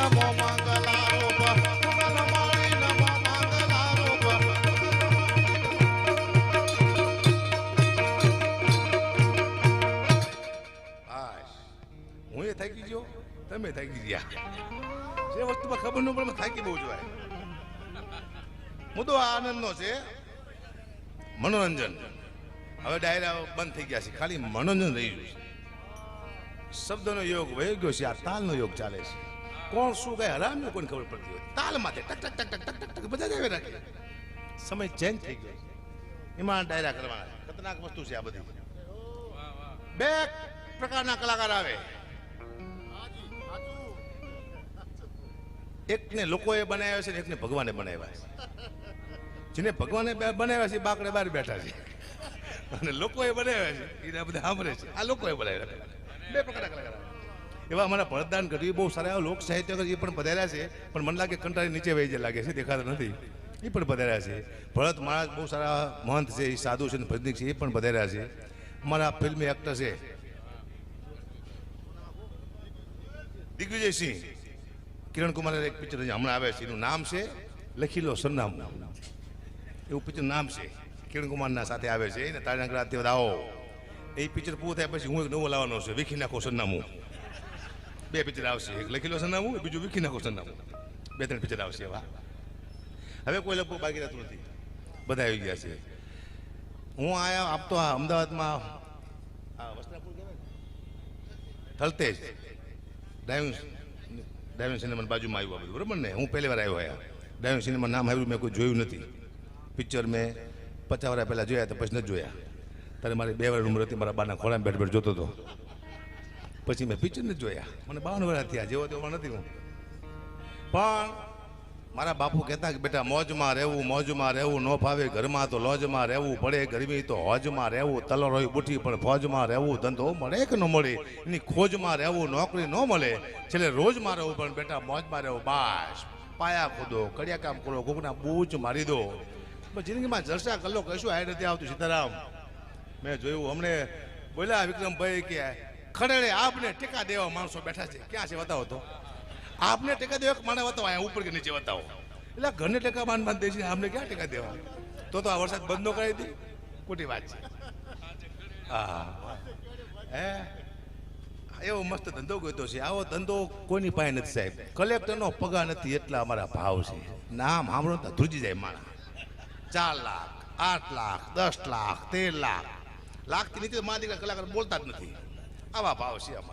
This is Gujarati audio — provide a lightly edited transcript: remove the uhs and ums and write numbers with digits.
નમો મંગલારૂપ મંગલમણી નમો મંગલારૂપ હું એ થાકી ગયો તમે થાકી ગયા જે વસ્તુમાં ખબર ન પડે થાકી બહુ જોવાય મુદ્દો આનંદનો છે મનોરંજન હવે ડાયરા બંધ થઈ ગયા છે ખાલી મનોરંજન રહી ગયું છે શબ્દનો યોગ વહી ગયો છે આ તાલનો યોગ ચાલે છે કોણ શું કઈ હરામ્યું કોઈને ખબર પડતી હોય તાલ માથે ટક ટક ટક ટક ટક ટક બધા જ આવે રાખે સમય ચેન્જ થઈ ગયો એમાં ડાયરા કરવાના ખતરનાક વસ્તુ છે આ બધી બે પ્રકારના કલાકાર આવે એકને લોકોએ બનાવ્યા છે ને એકને ભગવાને બનાવ્યા છે જેને ભગવાને બનાવ્યા છે બાકડે બહાર બેઠા છે અને લોકોએ બનાવ્યા છે એને બધા સાંભળે છે આ લોકોએ બનાવ્યા બે પ્રકારના કલાકાર એવા અમારા ભરતદાન ગઢવી બહુ સારા લોક સાહિત્યકાર એ પણ પધાર્યા છે પણ મને લાગે કંટાળી નીચે વહી જાય લાગે છે દેખાતા નથી એ પણ પધાર્યા છે ભરત મહારાજ બહુ સારા મહંત છે એ સાધુ છે ભજનિક છે એ પણ પધાર્યા છે અમારા ફિલ્મી એક્ટર છે દિગ્વિજયસિંહ કિરણ કુમાર એક પિક્ચર હમણાં આવે છે એનું નામ છે લખી લો સરનામું એવું પિક્ચર નામ છે કિરણ કુમારના સાથે આવે છે ને તારણગઢ તે આવો એ પિક્ચર પૂરું થાય પછી હું એક નવું લાવવાનો છે વિખી નાખો સરનામું બે પિક્ચર આવશે એક લખી લો સરનામું બીજું વિખી નાખો સરનામું બે ત્રણ પિક્ચર આવશે એવા હવે કોઈ લગભગ બાકી રહેતું નથી બધા આવી ગયા છે હું આયા આપ તો અમદાવાદમાં વસ્ત્રાપુર કહેવાય થલતેજ ડાયમંડ સિનેમા બાજુમાં આવ્યું બધું બરાબર ને હું પહેલી વાર આવ્યો આયા ડાયમંડ સિનેમા નામ આવ્યું મેં કોઈ જોયું નથી પિક્ચર મેં 50 વર્ષ પહેલાં જોયા તો પછી નથી જોયા ત્યારે મારી 2 વર્ષ ઉંમર હતી મારા બાના ખોળામાં બેઠ બેઠ જોતો હતો પછી મેં પિક્ચર નથી જોયા મને 52 વર્ષ થયા જેવો તેવો નથી હું પણ મારા બાપુ કહેતા કે બેટા મોજમાં રહેવું ન ફાવે ઘરમાં તો લોજમાં રહેવું પડે ગરમી તો હોજમાં રહેવું તલર હોય બુઠી પણ ફોજમાં રહેવું ધંધો મળે કે ન મળે એની ખોજમાં રહેવું નોકરી ન મળે છેલ્લે રોજમાં રહેવું પણ બેટા મોજમાં રહેવું બાસ પાયા ખોદો કડિયા કામ કરો કોકના બૂચ મારી દો જિંદગીમાં જલસા કલ્લો કશું આય નથી આવતું સીતારામ મેં જોયું હમણે બોલ્યા વિક્રમભાઈ કે ખડેડે આપને ટેકા દેવા માણસો બેઠા છે ક્યાં છે બતાવો તો આપને ટેકા દેવા માણે બતાવો અહીંયા ઉપર કે નીચે બતાવો એટલે ઘરને ટેકા બાંધ દે છે આપને ક્યાં ટેકા દેવા તો આ વરસાદ બંધ ન કરાવી દી ખોટી વાત છે હા હે એવો મસ્ત ધંધો ગયો છે આવો ધંધો કોઈની પાસે નથી સાહેબ કલેક્ટરનો પગાર નથી એટલા અમારા ભાવ છે નામ સાંભળો તો ધ્રુજી જાય માણા 4 લાખ 8 લાખ 10 લાખ 13 લાખ લાખથી નીચે મારા દીકરા કલાકાર બોલતા જ નથી આવા ભાવ છે અમારા